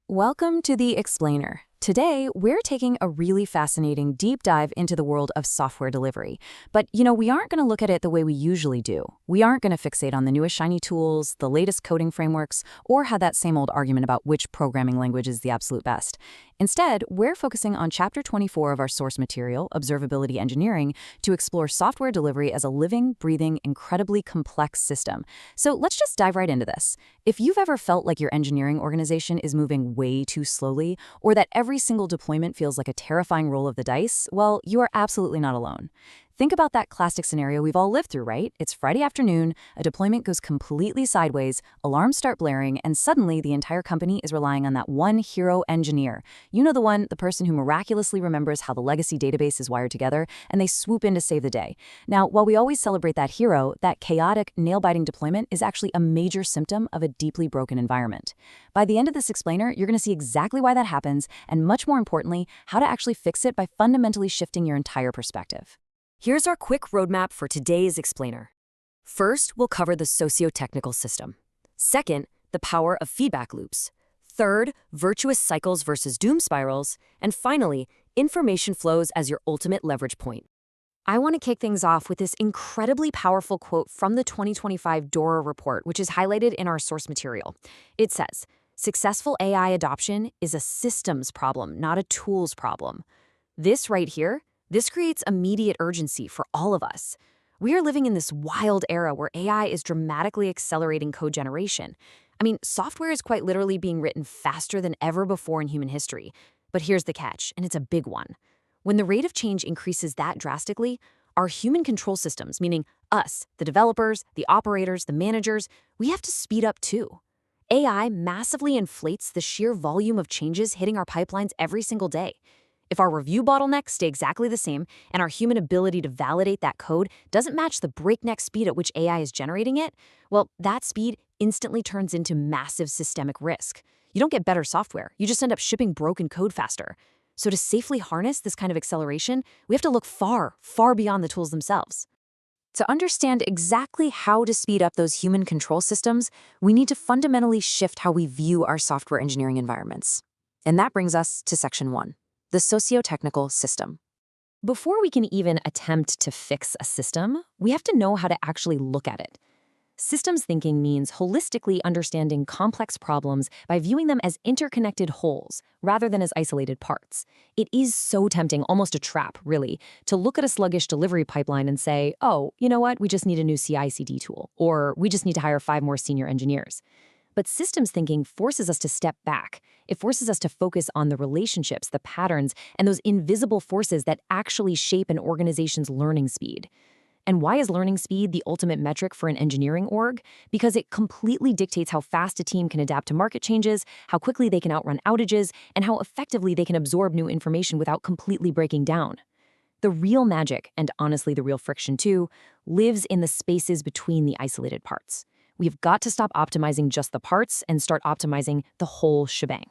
Welcome to The Explainer. Today, we're taking a really fascinating deep dive into the world of software delivery. But, we aren't going to look at it the way we usually do. We aren't going to fixate on the newest shiny tools, the latest coding frameworks, or have that same old argument about which programming language is the absolute best. Instead, we're focusing on Chapter 24 of our source material, Observability Engineering, to explore software delivery as a living, breathing, incredibly complex system. So let's just dive right into this. If you've ever felt like your engineering organization is moving way too slowly, or that every single deployment feels like a terrifying roll of the dice, well, you are absolutely not alone. Think about that classic scenario we've all lived through, right? It's Friday afternoon, a deployment goes completely sideways, alarms start blaring, and suddenly the entire company is relying on that one hero engineer. You know, the person who miraculously remembers how the legacy database is wired together, and they swoop in to save the day. Now, while we always celebrate that hero, that chaotic, nail-biting deployment is actually a major symptom of a deeply broken environment. By the end of this explainer, you're going to see exactly why that happens, and much more importantly, how to actually fix it by fundamentally shifting your entire perspective. Here's our quick roadmap for today's explainer. First, we'll cover the socio-technical system. Second, the power of feedback loops. Third, virtuous cycles versus doom spirals. And finally, information flows as your ultimate leverage point. I want to kick things off with this incredibly powerful quote from the 2025 DORA report, which is highlighted in our source material. It says, "Successful AI adoption is a systems problem, not a tools problem." This right here, this creates immediate urgency for all of us. We are living in this wild era where AI is dramatically accelerating code generation. I mean, software is quite literally being written faster than ever before in human history. But here's the catch, and it's a big one. When the rate of change increases that drastically, our human control systems, meaning us, the developers, the operators, the managers, we have to speed up too. AI massively inflates the sheer volume of changes hitting our pipelines every single day. If our review bottlenecks stay exactly the same and our human ability to validate that code doesn't match the breakneck speed at which AI is generating it, well, that speed instantly turns into massive systemic risk. You don't get better software, you just end up shipping broken code faster. So to safely harness this kind of acceleration, we have to look far, far beyond the tools themselves. To understand exactly how to speed up those human control systems, we need to fundamentally shift how we view our software engineering environments. And that brings us to Section 1. The socio-technical system. Before we can even attempt to fix a system, we have to know how to actually look at it. Systems thinking means holistically understanding complex problems by viewing them as interconnected wholes rather than as isolated parts. It is so tempting, almost a trap, really, to look at a sluggish delivery pipeline and say, oh, you know what, we just need a new CI/CD tool, or we just need to hire 5 more senior engineers. But systems thinking forces us to step back. It forces us to focus on the relationships, the patterns, and those invisible forces that actually shape an organization's learning speed. And why is learning speed the ultimate metric for an engineering org? Because it completely dictates how fast a team can adapt to market changes, how quickly they can outrun outages, and how effectively they can absorb new information without completely breaking down. The real magic, and honestly the real friction too, lives in the spaces between the isolated parts. We've got to stop optimizing just the parts and start optimizing the whole shebang.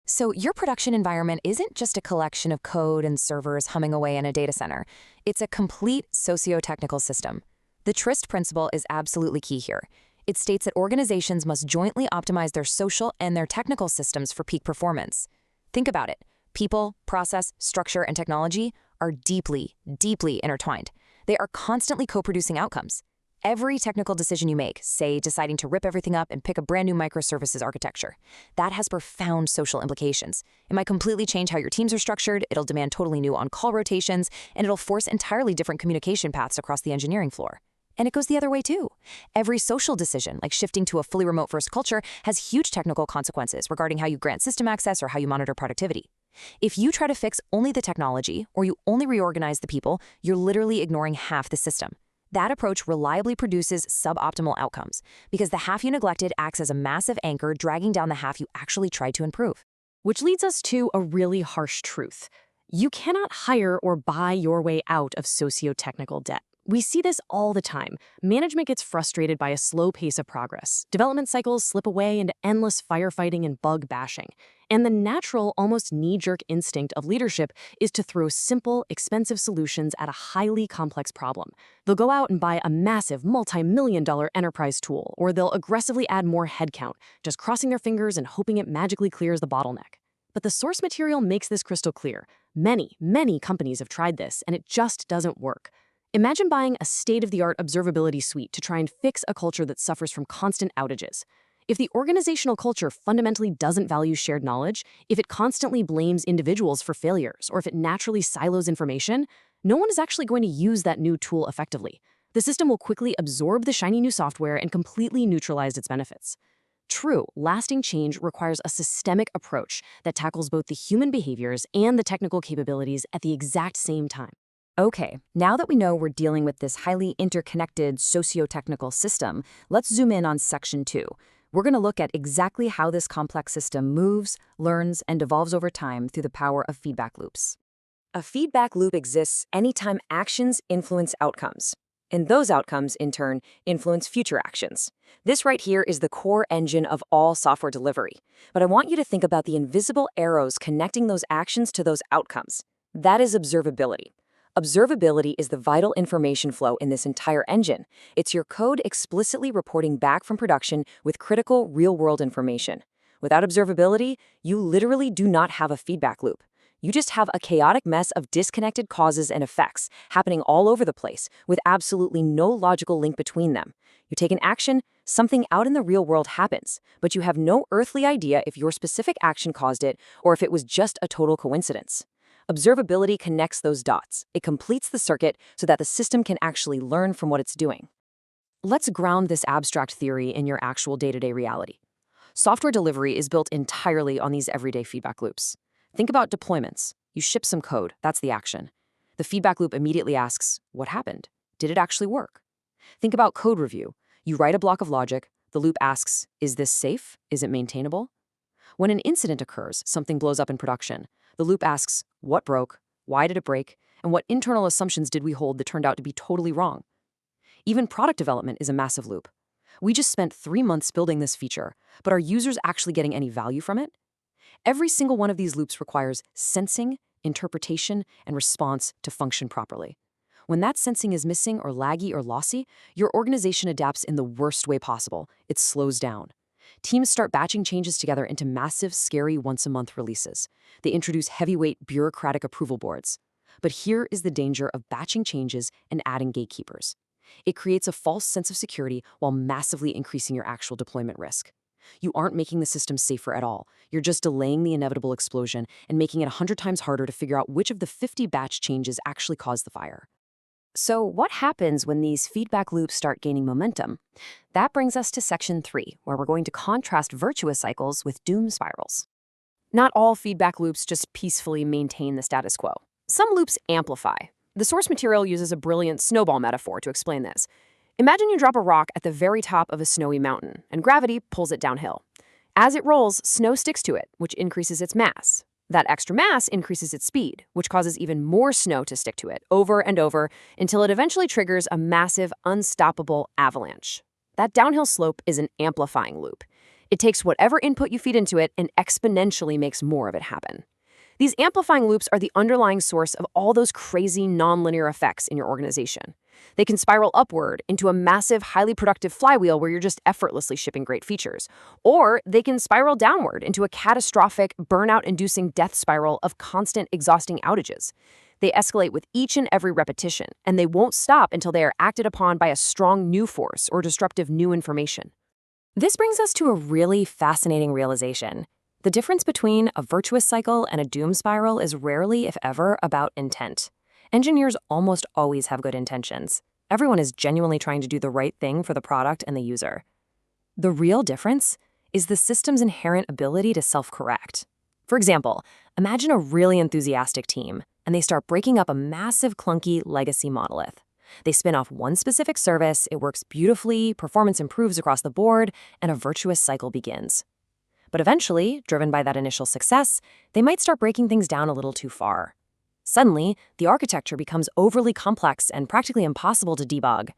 So your production environment isn't just a collection of code and servers humming away in a data center. It's a complete socio-technical system. The TRIST principle is absolutely key here. It states that organizations must jointly optimize their social and their technical systems for peak performance. Think about it. People, process, structure, and technology are deeply, deeply intertwined. They are constantly co-producing outcomes. Every technical decision you make, say deciding to rip everything up and pick a brand new microservices architecture, that has profound social implications. It might completely change how your teams are structured, it'll demand totally new on-call rotations, and it'll force entirely different communication paths across the engineering floor. And it goes the other way too. Every social decision, like shifting to a fully remote-first culture, has huge technical consequences regarding how you grant system access or how you monitor productivity. If you try to fix only the technology, or you only reorganize the people, you're literally ignoring half the system. That approach reliably produces suboptimal outcomes because the half you neglected acts as a massive anchor dragging down the half you actually tried to improve. Which leads us to a really harsh truth. You cannot hire or buy your way out of socio-technical debt. We see this all the time. Management gets frustrated by a slow pace of progress. Development cycles slip away into endless firefighting and bug bashing. And the natural, almost knee-jerk instinct of leadership is to throw simple, expensive solutions at a highly complex problem. They'll go out and buy a massive, multi-million-dollar enterprise tool, or they'll aggressively add more headcount, just crossing their fingers and hoping it magically clears the bottleneck. But the source material makes this crystal clear. Many companies have tried this, and it just doesn't work. Imagine buying a state-of-the-art observability suite to try and fix a culture that suffers from constant outages. If the organizational culture fundamentally doesn't value shared knowledge, if it constantly blames individuals for failures, or if it naturally silos information, no one is actually going to use that new tool effectively. The system will quickly absorb the shiny new software and completely neutralize its benefits. True, lasting change requires a systemic approach that tackles both the human behaviors and the technical capabilities at the exact same time. Okay, now that we know we're dealing with this highly interconnected socio-technical system, let's zoom in on Section 2. We're going to look at exactly how this complex system moves, learns, and evolves over time through the power of feedback loops. A feedback loop exists anytime actions influence outcomes, and those outcomes, in turn, influence future actions. This right here is the core engine of all software delivery. But I want you to think about the invisible arrows connecting those actions to those outcomes. That is observability. Observability is the vital information flow in this entire engine. It's your code explicitly reporting back from production with critical, real-world information. Without observability, you literally do not have a feedback loop. You just have a chaotic mess of disconnected causes and effects happening all over the place with absolutely no logical link between them. You take an action, something out in the real world happens, but you have no earthly idea if your specific action caused it or if it was just a total coincidence. Observability connects those dots. It completes the circuit so that the system can actually learn from what it's doing. Let's ground this abstract theory in your actual day-to-day reality. Software delivery is built entirely on these everyday feedback loops. Think about deployments. You ship some code, that's the action. The feedback loop immediately asks, what happened? Did it actually work? Think about code review. You write a block of logic, the loop asks, is this safe? Is it maintainable? When an incident occurs, something blows up in production, the loop asks, what broke, why did it break, and what internal assumptions did we hold that turned out to be totally wrong? Even product development is a massive loop. We just spent 3 months building this feature, but are users actually getting any value from it? Every single one of these loops requires sensing, interpretation, and response to function properly. When that sensing is missing or laggy or lossy, your organization adapts in the worst way possible. It slows down. Teams start batching changes together into massive, scary once-a-month releases. They introduce heavyweight, bureaucratic approval boards. But here is the danger of batching changes and adding gatekeepers. It creates a false sense of security while massively increasing your actual deployment risk. You aren't making the system safer at all. You're just delaying the inevitable explosion and making it 100 times harder to figure out which of the 50 batch changes actually caused the fire. So what happens when these feedback loops start gaining momentum? That brings us to Section 3, where we're going to contrast virtuous cycles with doom spirals. Not all feedback loops just peacefully maintain the status quo. Some loops amplify. The source material uses a brilliant snowball metaphor to explain this. Imagine you drop a rock at the very top of a snowy mountain, and gravity pulls it downhill. As it rolls, snow sticks to it, which increases its mass. That extra mass increases its speed, which causes even more snow to stick to it, over and over, until it eventually triggers a massive, unstoppable avalanche. That downhill slope is an amplifying loop. It takes whatever input you feed into it and exponentially makes more of it happen. These amplifying loops are the underlying source of all those crazy nonlinear effects in your organization. They can spiral upward into a massive, highly productive flywheel where you're just effortlessly shipping great features. Or they can spiral downward into a catastrophic, burnout-inducing death spiral of constant, exhausting outages. They escalate with each and every repetition, and they won't stop until they are acted upon by a strong new force or disruptive new information. This brings us to a really fascinating realization. The difference between a virtuous cycle and a doom spiral is rarely, if ever, about intent. Engineers almost always have good intentions. Everyone is genuinely trying to do the right thing for the product and the user. The real difference is the system's inherent ability to self-correct. For example, imagine a really enthusiastic team, and they start breaking up a massive, clunky legacy monolith. They spin off one specific service, it works beautifully, performance improves across the board, and a virtuous cycle begins. But eventually, driven by that initial success, they might start breaking things down a little too far. Suddenly, the architecture becomes overly complex and practically impossible to debug.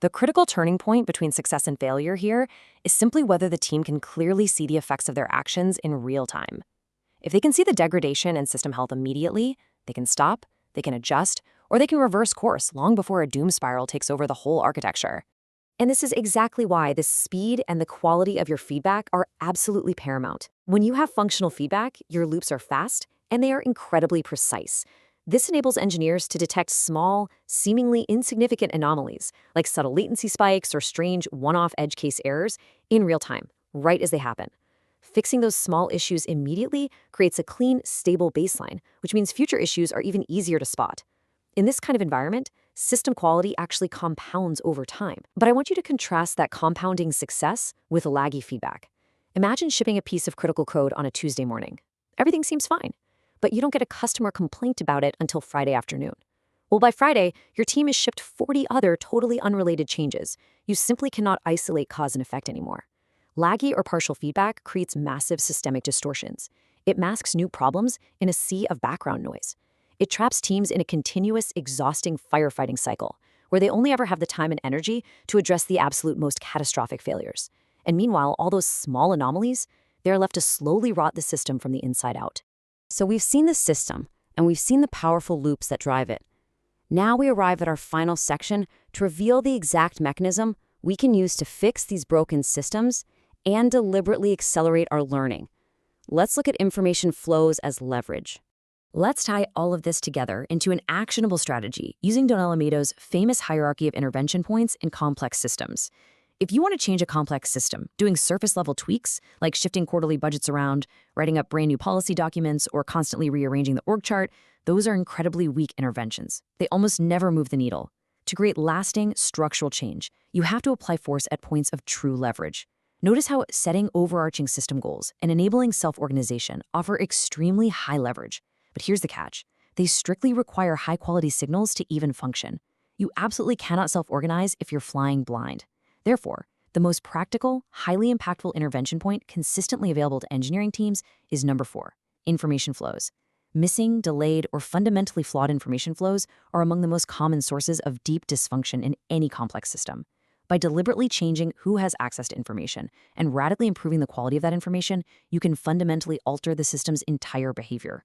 The critical turning point between success and failure here is simply whether the team can clearly see the effects of their actions in real time. If they can see the degradation and system health immediately, they can stop, they can adjust, or they can reverse course long before a doom spiral takes over the whole architecture. And this is exactly why the speed and the quality of your feedback are absolutely paramount. When you have functional feedback, your loops are fast and they are incredibly precise. This enables engineers to detect small, seemingly insignificant anomalies, like subtle latency spikes or strange one-off edge case errors, in real time, right as they happen. Fixing those small issues immediately creates a clean, stable baseline, which means future issues are even easier to spot. In this kind of environment, system quality actually compounds over time. But I want you to contrast that compounding success with laggy feedback. Imagine shipping a piece of critical code on a Tuesday morning. Everything seems fine, but you don't get a customer complaint about it until Friday afternoon. Well, by Friday, your team has shipped 40 other totally unrelated changes. You simply cannot isolate cause and effect anymore. Laggy or partial feedback creates massive systemic distortions. It masks new problems in a sea of background noise. It traps teams in a continuous, exhausting firefighting cycle, where they only ever have the time and energy to address the absolute most catastrophic failures. And meanwhile, all those small anomalies, they're left to slowly rot the system from the inside out. So we've seen the system, and we've seen the powerful loops that drive it. Now we arrive at our final section to reveal the exact mechanism we can use to fix these broken systems and deliberately accelerate our learning. Let's look at information flows as leverage. Let's tie all of this together into an actionable strategy using Don Alamedo's famous hierarchy of intervention points in complex systems. If you want to change a complex system, doing surface-level tweaks, like shifting quarterly budgets around, writing up brand new policy documents, or constantly rearranging the org chart, those are incredibly weak interventions. They almost never move the needle. To create lasting, structural change, you have to apply force at points of true leverage. Notice how setting overarching system goals and enabling self-organization offer extremely high leverage. But here's the catch. They strictly require high-quality signals to even function. You absolutely cannot self-organize if you're flying blind. Therefore, the most practical, highly impactful intervention point consistently available to engineering teams is number 4, information flows. Missing, delayed, or fundamentally flawed information flows are among the most common sources of deep dysfunction in any complex system. By deliberately changing who has access to information and radically improving the quality of that information, you can fundamentally alter the system's entire behavior.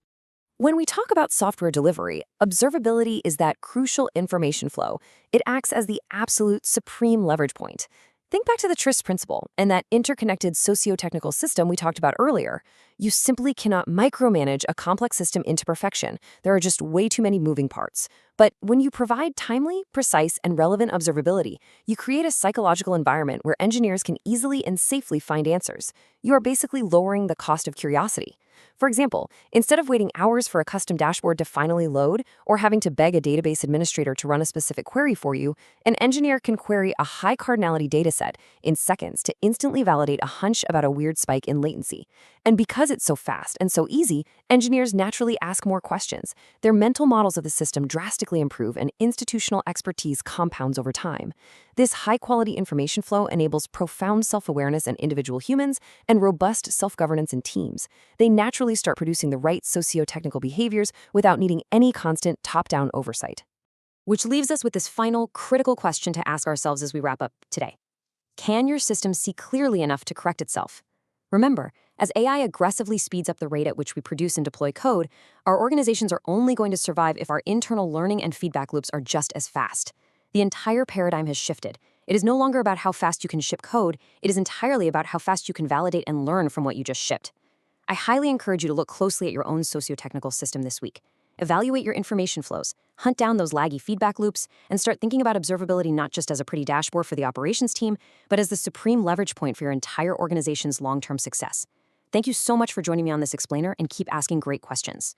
When we talk about software delivery, observability is that crucial information flow. It acts as the absolute supreme leverage point. Think back to the TRIS principle and that interconnected socio-technical system we talked about earlier. You simply cannot micromanage a complex system into perfection. There are just way too many moving parts. But when you provide timely, precise, and relevant observability, you create a psychological environment where engineers can easily and safely find answers. You are basically lowering the cost of curiosity. For example, instead of waiting hours for a custom dashboard to finally load or having to beg a database administrator to run a specific query for you, an engineer can query a high cardinality dataset in seconds to instantly validate a hunch about a weird spike in latency. And because it's so fast and so easy, engineers naturally ask more questions. Their mental models of the system drastically improve and institutional expertise compounds over time. This high-quality information flow enables profound self-awareness in individual humans and robust self-governance in teams. They naturally start producing the right socio-technical behaviors without needing any constant top-down oversight. Which leaves us with this final critical question to ask ourselves as we wrap up today. Can your system see clearly enough to correct itself? Remember, as AI aggressively speeds up the rate at which we produce and deploy code, our organizations are only going to survive if our internal learning and feedback loops are just as fast. The entire paradigm has shifted. It is no longer about how fast you can ship code, it is entirely about how fast you can validate and learn from what you just shipped. I highly encourage you to look closely at your own socio-technical system this week. Evaluate your information flows, hunt down those laggy feedback loops, and start thinking about observability not just as a pretty dashboard for the operations team, but as the supreme leverage point for your entire organization's long-term success. Thank you so much for joining me on this explainer, and keep asking great questions.